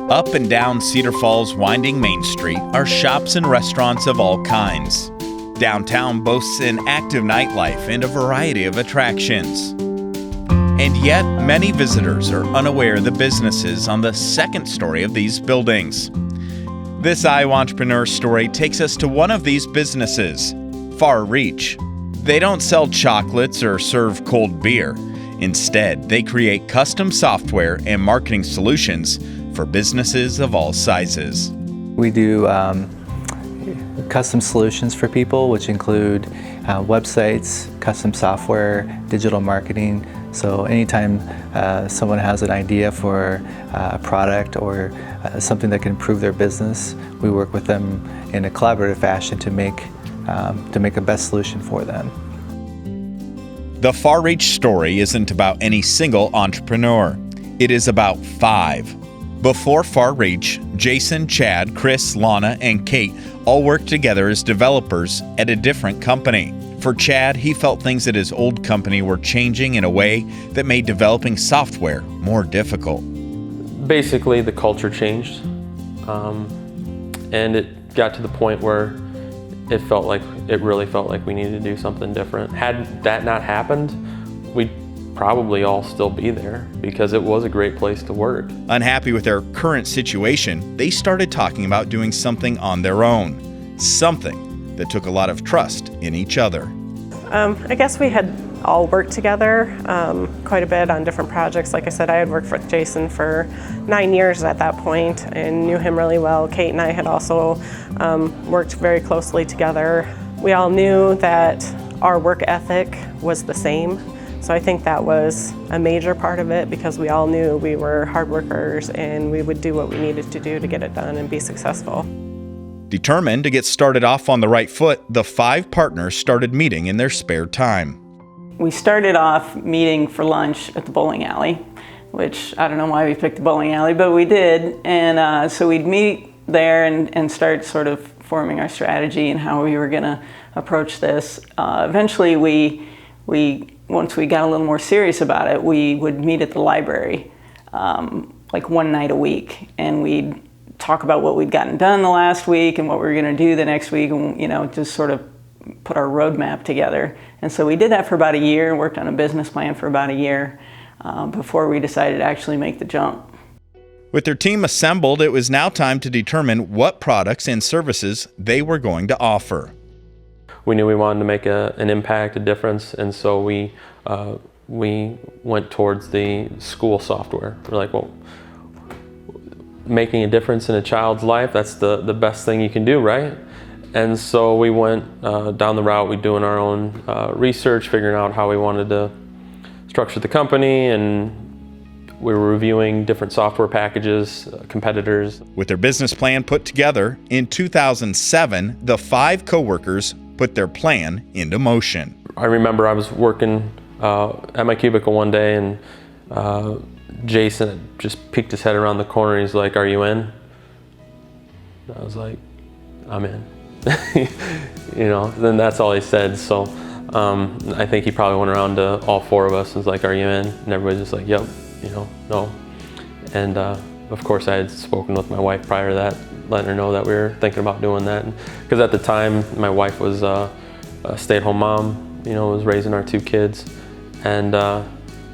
Up and down Cedar Falls' winding Main Street are shops and restaurants of all kinds. Downtown boasts an active nightlife and a variety of attractions. And yet, many visitors are unaware of the businesses on the second story of these buildings. This Iowa Entrepreneur story takes us to one of these businesses, Far Reach. They don't sell chocolates or serve cold beer. Instead, they create custom software and marketing solutions for businesses of all sizes. We do custom solutions for people, which include websites, custom software, digital marketing. So anytime someone has an idea for a product or something that can improve their business, we work with them in a collaborative fashion to make a best solution for them. The Far Reach story isn't about any single entrepreneur. It is about 5. Before Far Reach, Jason, Chad, Chris, Lana, and Kate all worked together as developers at a different company. For Chad, he felt things at his old company were changing in a way that made developing software more difficult. Basically, the culture changed, and it got to the point where it really felt like we needed to do something different. Had that not happened, we'd probably all still be there because it was a great place to work. Unhappy with their current situation, they started talking about doing something on their own. Something that took a lot of trust in each other. I guess we had all worked together quite a bit on different projects. Like I said, I had worked with Jason for 9 years at that point and knew him really well. Kate and I had also worked very closely together. We all knew that our work ethic was the same. So I think that was a major part of it because we all knew we were hard workers and we would do what we needed to do to get it done and be successful. Determined to get started off on the right foot, the 5 partners started meeting in their spare time. We started off meeting for lunch at the bowling alley, which I don't know why we picked the bowling alley, but we did. And so we'd meet there and start sort of forming our strategy and how we were gonna approach this. Eventually once we got a little more serious about it, we would meet at the library like one night a week, and we'd talk about what we'd gotten done the last week and what we were going to do the next week, and just sort of put our roadmap together. And so we did that for about a year and worked on a business plan for about a year before we decided to actually make the jump. With their team assembled, it was now time to determine what products and services they were going to offer. We knew we wanted to make an impact, a difference, and so we went towards the school software. We're like, well, making a difference in a child's life, that's the best thing you can do, right? And so we went down the route, we doing our own research, figuring out how we wanted to structure the company, and we were reviewing different software packages, competitors. With their business plan put together, in 2007, the 5 coworkers put their plan into motion. I remember I was working at my cubicle one day, and Jason just peeked his head around the corner. He's like, "Are you in?" I was like, "I'm in." Then that's all he said. So I think he probably went around to all 4 of us and was like, "Are you in?" And everybody's just like, "Yep," no. And of course I had spoken with my wife prior to that, letting her know that we were thinking about doing that. Because at the time, my wife was a stay-at-home mom, was raising our 2 kids. And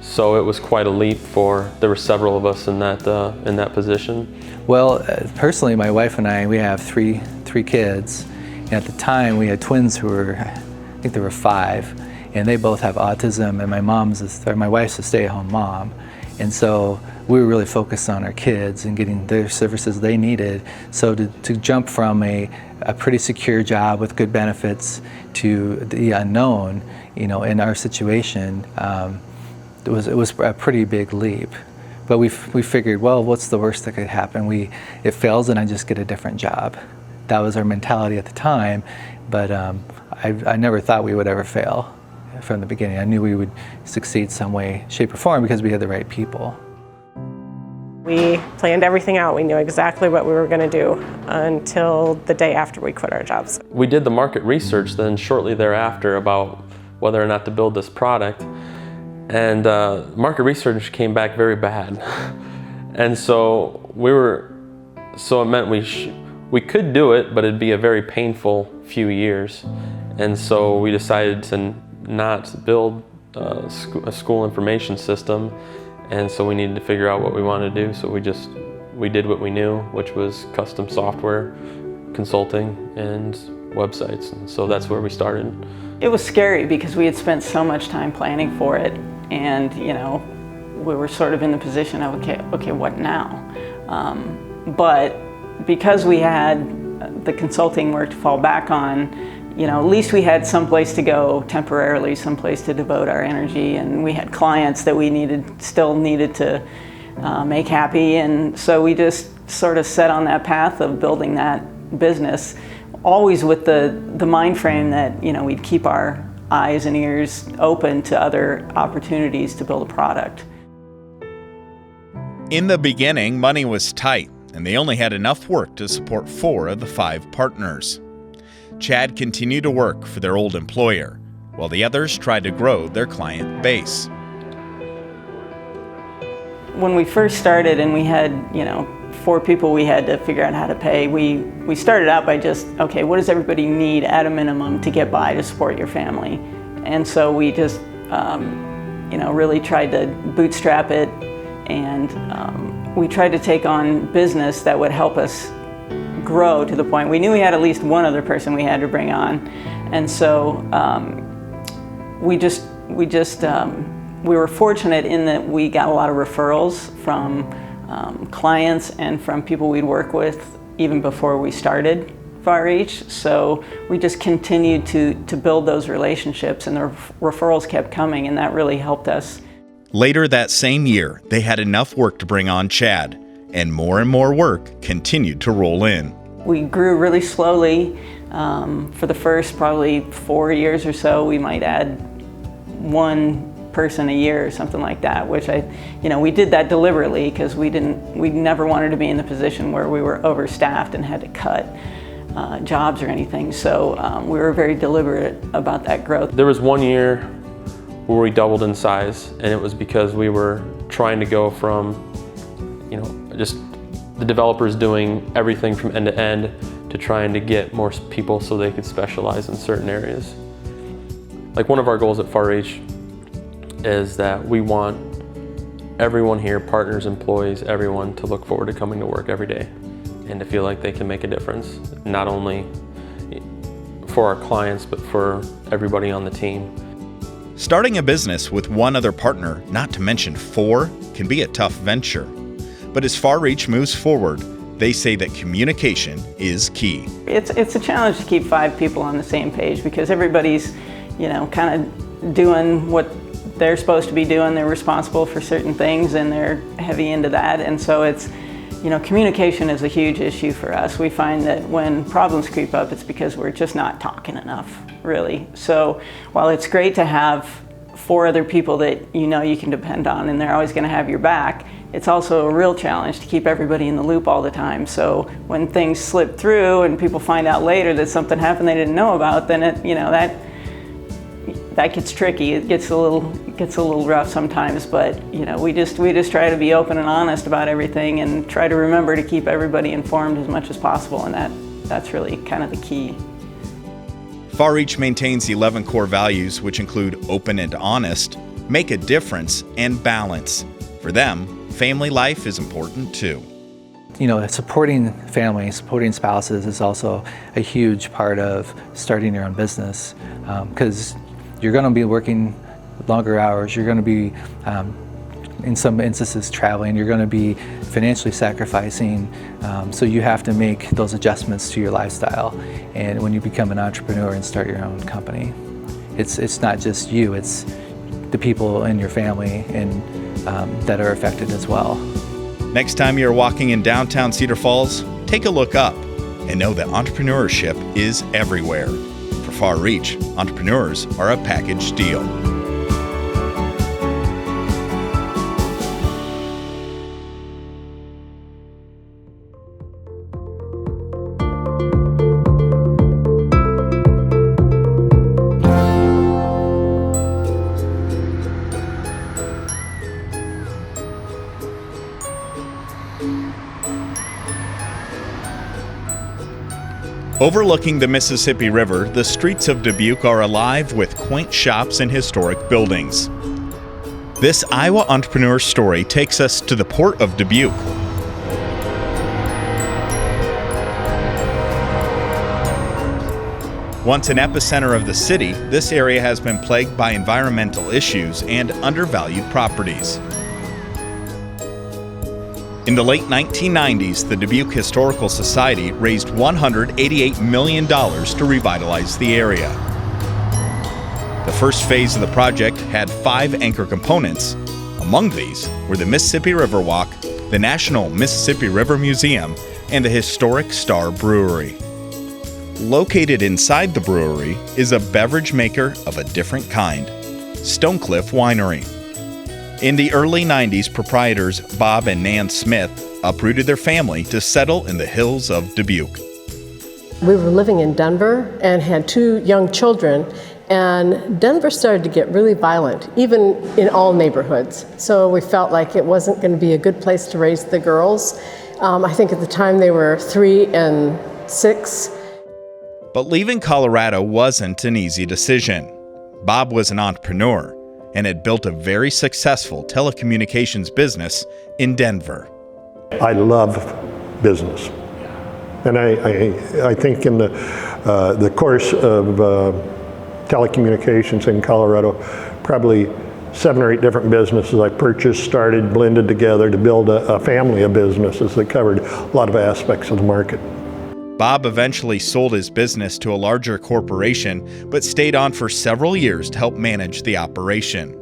so it was quite a leap there were several of us in that position. Well, personally, my wife and I, we have three kids. And at the time, we had twins who were, I think they were 5, and they both have autism, and my wife's a stay-at-home mom. And so we were really focused on our kids and getting their services they needed. So to jump from a pretty secure job with good benefits to the unknown, in our situation, it was a pretty big leap. But we figured, well, what's the worst that could happen? It fails and I just get a different job. That was our mentality at the time, but I never thought we would ever fail from the beginning. I knew we would succeed some way, shape, or form because we had the right people. We planned everything out. We knew exactly what we were going to do until the day after we quit our jobs. We did the market research then shortly thereafter about whether or not to build this product. And market research came back very bad. And so we were So it meant we could do it, but it'd be a very painful few years. And so we decided to not build a school information system. And so we needed to figure out what we wanted to do. So we did what we knew, which was custom software, consulting, and websites. And so that's where we started. It was scary because we had spent so much time planning for it, and we were sort of in the position of okay, what now? But because we had the consulting work to fall back on, at least we had some place to go temporarily, some place to devote our energy, and we had clients that we still needed to make happy, and so we just sort of set on that path of building that business, always with the mind frame that we'd keep our eyes and ears open to other opportunities to build a product. In the beginning, money was tight, and they only had enough work to support 4 of the 5 partners. Chad continued to work for their old employer, while the others tried to grow their client base. When we first started and we had, 4 people we had to figure out how to pay, we started out by just, okay, what does everybody need at a minimum to get by to support your family? And so we just, really tried to bootstrap it, and we tried to take on business that would help us grow to the point we knew we had at least one other person we had to bring on. And so we were fortunate in that we got a lot of referrals from clients and from people we'd work with even before we started FarReach. So we just continued to build those relationships, and the referrals kept coming, and that really helped us. Later that same year, they had enough work to bring on Chad, and more work continued to roll in. We grew really slowly. For the first probably 4 years or so, we might add 1 person a year or something like that, which we did that deliberately because we never wanted to be in the position where we were overstaffed and had to cut jobs or anything. So we were very deliberate about that growth. There was 1 year where we doubled in size, and it was because we were trying to go from, just the developers doing everything from end to end to trying to get more people so they could specialize in certain areas. Like, one of our goals at FarReach is that we want everyone here, partners, employees, everyone, to look forward to coming to work every day and to feel like they can make a difference, not only for our clients, but for everybody on the team. Starting a business with 1 other partner, not to mention 4, can be a tough venture. But as FarReach moves forward, they say that communication is key. It's a challenge to keep 5 people on the same page because everybody's, kind of doing what they're supposed to be doing. They're responsible for certain things, and they're heavy into that. And so it's, communication is a huge issue for us. We find that when problems creep up, it's because we're just not talking enough, really. So while it's great to have 4 other people that you can depend on and they're always going to have your back, it's also a real challenge to keep everybody in the loop all the time. So when things slip through and people find out later that something happened they didn't know about, then that gets tricky. It gets a little rough sometimes, but we just try to be open and honest about everything and try to remember to keep everybody informed as much as possible, and that's really kind of the key. FarReach maintains 11 core values, which include open and honest, make a difference, and balance. For them, family life is important too. Supporting family, supporting spouses is also a huge part of starting your own business, because you're going to be working longer hours, you're going to be, in some instances, traveling, you're going to be financially sacrificing, so you have to make those adjustments to your lifestyle. And when you become an entrepreneur and start your own company, it's not just you, it's the people in your family and that are affected as well. Next time you're walking in downtown Cedar Falls, take a look up and know that entrepreneurship is everywhere. For FarReach, entrepreneurs are a package deal. Overlooking the Mississippi River, the streets of Dubuque are alive with quaint shops and historic buildings. This Iowa entrepreneur story takes us to the port of Dubuque. Once an epicenter of the city, this area has been plagued by environmental issues and undervalued properties. In the late 1990s, the Dubuque Historical Society raised $188 million to revitalize the area. The first phase of the project had 5 anchor components. Among these were the Mississippi River Walk, the National Mississippi River Museum, and the historic Star Brewery. Located inside the brewery is a beverage maker of a different kind, Stonecliff Winery. In the early 90s, proprietors Bob and Nan Smith uprooted their family to settle in the hills of Dubuque. We were living in Denver and had 2 young children, and Denver started to get really violent, even in all neighborhoods. So we felt like it wasn't going to be a good place to raise the girls. I think at the time they were 3 and 6. But leaving Colorado wasn't an easy decision. Bob was an entrepreneur and had built a very successful telecommunications business in Denver. I love business. And I think in the course of telecommunications in Colorado, probably 7 or 8 different businesses I purchased, started, blended together to build a family of businesses that covered a lot of aspects of the market. Bob eventually sold his business to a larger corporation, but stayed on for several years to help manage the operation.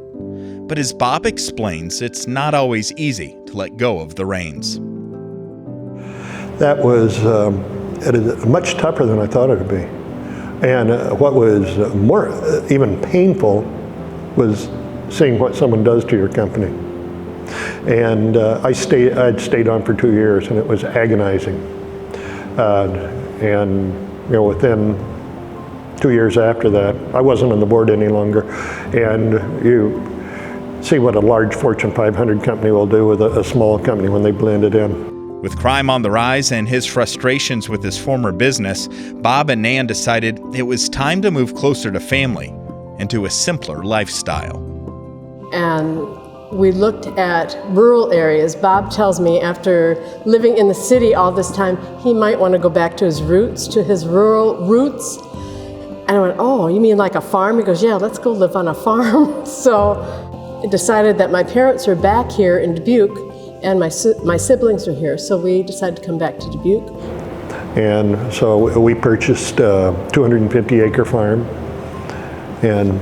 But as Bob explains, it's not always easy to let go of the reins. That was much tougher than I thought it would be. And what was more even painful was seeing what someone does to your company. And I'd stayed on for 2 years, and it was agonizing. And within 2 years after that, I wasn't on the board any longer. And you see what a large Fortune 500 company will do with a small company when they blend it in. With crime on the rise and his frustrations with his former business, Bob and Nan decided it was time to move closer to family and to a simpler lifestyle. And we looked at rural areas. Bob tells me after living in the city all this time, he might want to go back to his roots, to his rural roots. And I went, oh, you mean like a farm? He goes, yeah, let's go live on a farm. So I decided that my parents were back here in Dubuque and my siblings were here. So we decided to come back to Dubuque. And so we purchased a 250-acre farm. And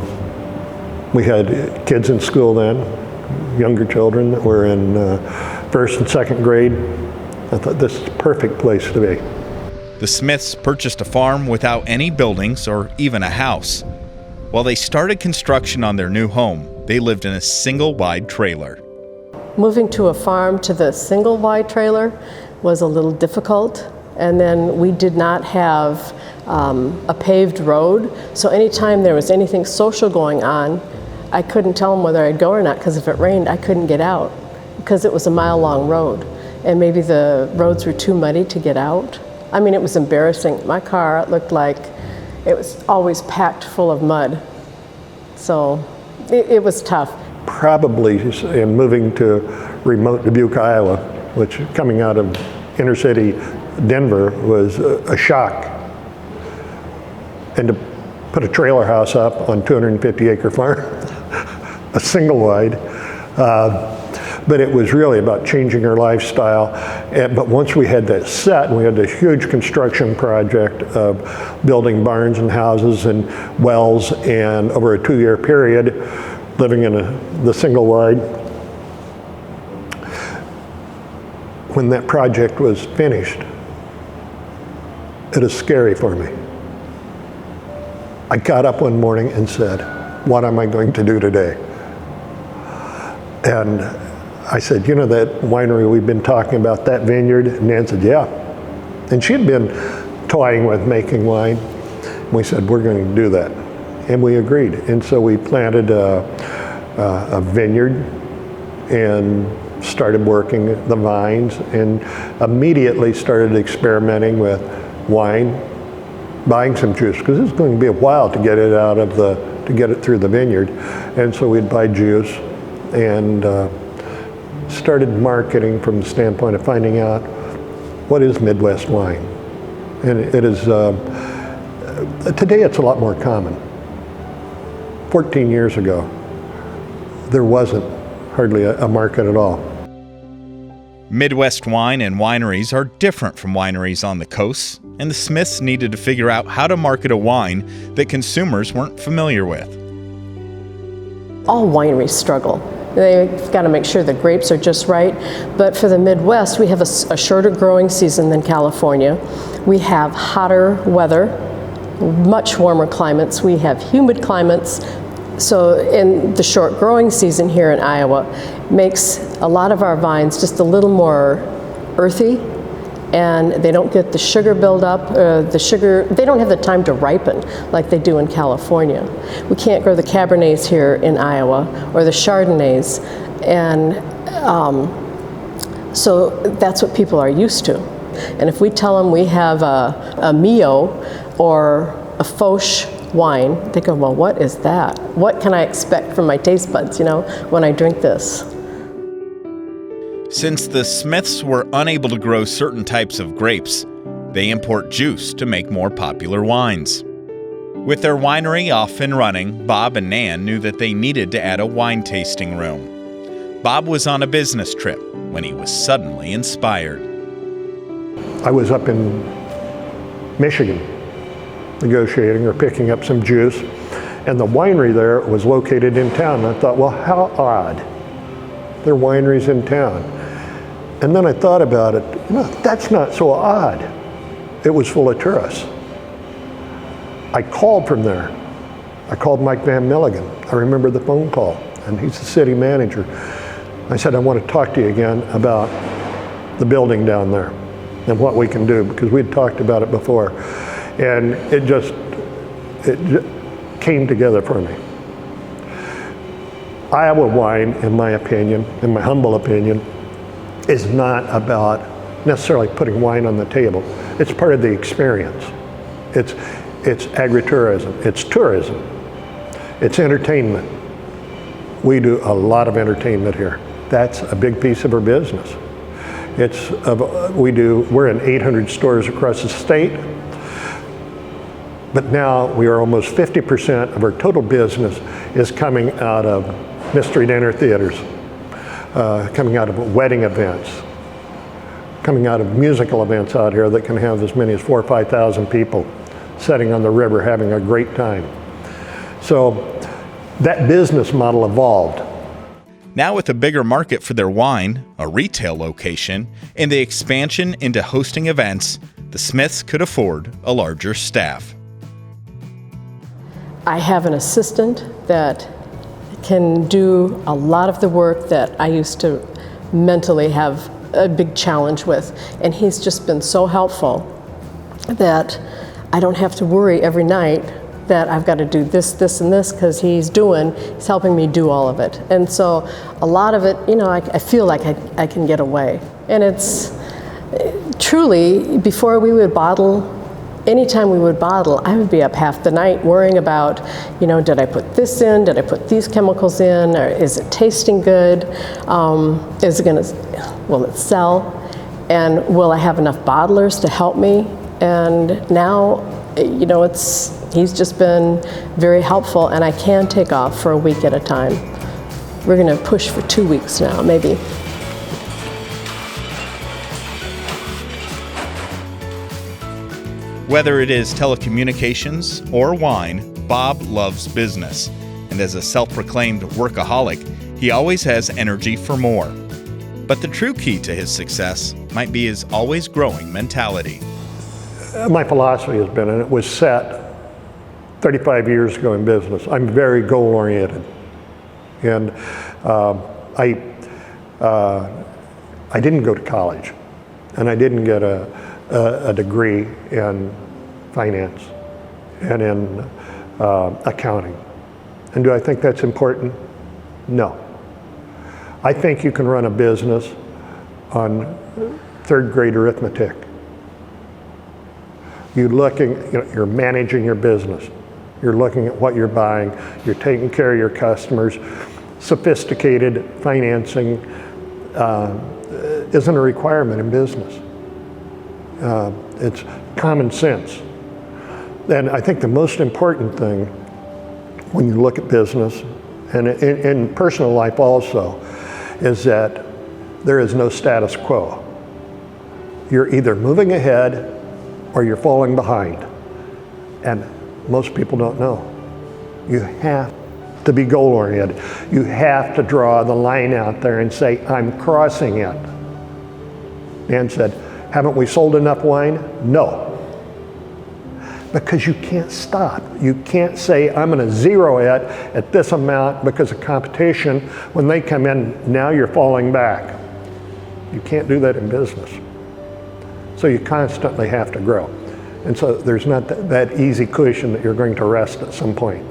we had kids in school then. Younger children that were in 1st and 2nd grade. I thought this is a perfect place to be. The Smiths purchased a farm without any buildings or even a house. While they started construction on their new home, they lived in a single-wide trailer. Moving to a farm to the single-wide trailer was a little difficult. And then we did not have a paved road. So anytime there was anything social going on, I couldn't tell them whether I'd go or not, because if it rained, I couldn't get out because it was a mile-long road. And maybe the roads were too muddy to get out. I mean, it was embarrassing. My car, it looked like it was always packed full of mud. So it was tough. Probably in moving to remote Dubuque, Iowa, which coming out of inner city Denver was a shock. And to put a trailer house up on 250-acre farm, a single wide. But it was really about changing our lifestyle. But once we had that set, and we had this huge construction project of building barns and houses and wells, and over a 2-year period, living in the single wide. When that project was finished, it was scary for me. I got up one morning and said, what am I going to do today? And I said, you know that winery we've been talking about, that vineyard? And Nan said, yeah. And she had been toying with making wine. And we said, we're going to do that. And we agreed. And so we planted a vineyard and started working the vines, and immediately started experimenting with wine buying some juice because it's going to be a while to get it out of to get it through the vineyard. And so we'd buy juice and started marketing from the standpoint of finding out what is Midwest wine. And it is, today it's a lot more common. 14 years ago, there wasn't hardly a market at all. Midwest wine and wineries are different from wineries on the coast, and the Smiths needed to figure out how to market a wine that consumers weren't familiar with. All wineries struggle. They've got to make sure the grapes are just right. But for the Midwest, we have a shorter growing season than California. We have hotter weather, much warmer climates. We have humid climates. So in the short growing season here in Iowa makes a lot of our vines just a little more earthy, and they don't get the sugar buildup. They don't have the time to ripen like they do in California. We can't grow the Cabernets here in Iowa or the Chardonnays, and so that's what people are used to. And if we tell them we have a Mio or a Foch wine, they go, well, what is that? What can I expect from my taste buds, when I drink this? Since the Smiths were unable to grow certain types of grapes, they import juice to make more popular wines. With their winery off and running, Bob and Nan knew that they needed to add a wine tasting room. Bob was on a business trip when he was suddenly inspired. I was up in Michigan negotiating or picking up some juice, and the winery there was located in town. And I thought, well, how odd. There are wineries in town. And then I thought about it, that's not so odd. It was full of tourists. I called from there. I called Mike Van Milligan. I remember the phone call, and he's the city manager. I said, I want to talk to you again about the building down there and what we can do, because we'd talked about it before. And it just came together for me. Iowa wine, in my opinion, in my humble opinion, is not about necessarily putting wine on the table. It's part of the experience. It's agritourism, it's tourism, it's entertainment. We do a lot of entertainment here. That's a big piece of our business. We're in 800 stores across the state. But now we are almost 50% of our total business is coming out of mystery dinner theaters, coming out of wedding events, coming out of musical events out here that can have as many as 4,000 or 5,000 people sitting on the river having a great time. So that business model evolved. Now with a bigger market for their wine, a retail location, and the expansion into hosting events, the Smiths could afford a larger staff. I have an assistant that can do a lot of the work that I used to mentally have a big challenge with, and he's just been so helpful that I don't have to worry every night that I've got to do this, this, and this, because he's helping me do all of it. And so a lot of it, I feel like I can get away. And it's truly, before we would bottle, anytime we would bottle, I would be up half the night worrying about, did I put this in? Did I put these chemicals in? Or is it tasting good? Will it sell? And will I have enough bottlers to help me? And now, he's just been very helpful, and I can take off for a week at a time. We're going to push for 2 weeks now, maybe. Whether it is telecommunications or wine, Bob loves business. And as a self-proclaimed workaholic, he always has energy for more. But the true key to his success might be his always growing mentality. My philosophy has been, and it was set 35 years ago in business, I'm very goal-oriented. And I didn't go to college, and I didn't get a degree in finance and in accounting. And do I think that's important? No. I think you can run a business on third grade arithmetic. You're managing your business. You're looking at what you're buying. You're taking care of your customers. Sophisticated financing isn't a requirement in business. It's common sense. And I think the most important thing when you look at business, and in personal life also, is that there is no status quo. You're either moving ahead or you're falling behind. And most people don't know. You have to be goal-oriented. You have to draw the line out there and say, I'm crossing it. Dan said, haven't we sold enough wine? No. Because you can't stop. You can't say, I'm going to zero it at this amount because of competition. When they come in, now you're falling back. You can't do that in business. So you constantly have to grow. And so there's not that easy cushion that you're going to rest at some point.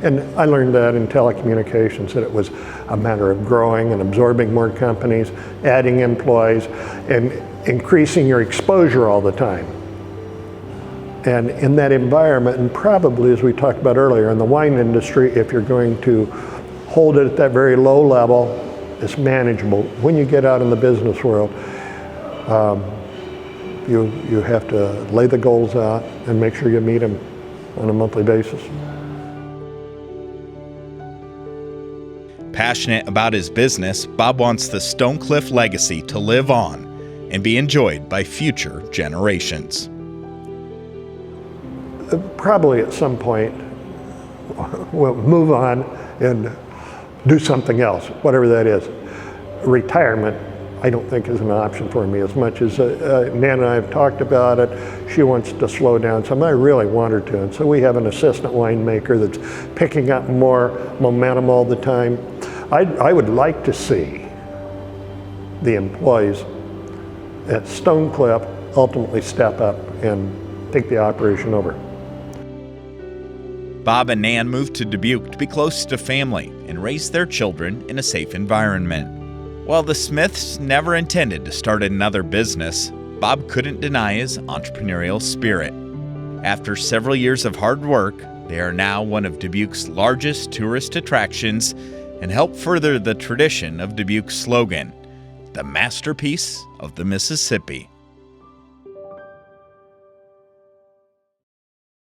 And I learned that in telecommunications, that it was a matter of growing and absorbing more companies, adding employees, and increasing your exposure all the time. And in that environment, and probably as we talked about earlier, in the wine industry, if you're going to hold it at that very low level, it's manageable. When you get out in the business world, you have to lay the goals out and make sure you meet them on a monthly basis. Passionate about his business, Bob wants the Stonecliff legacy to live on and be enjoyed by future generations. Probably at some point, we'll move on and do something else, whatever that is. Retirement, I don't think is an option for me as much as Nan and I have talked about it. She wants to slow down some. I really want her to. And so we have an assistant winemaker that's picking up more momentum all the time. I would like to see the employees at Stonecliff ultimately step up and take the operation over. Bob and Nan moved to Dubuque to be close to family and raise their children in a safe environment. While the Smiths never intended to start another business, Bob couldn't deny his entrepreneurial spirit. After several years of hard work, they are now one of Dubuque's largest tourist attractions and help further the tradition of Dubuque's slogan, the masterpiece of the Mississippi.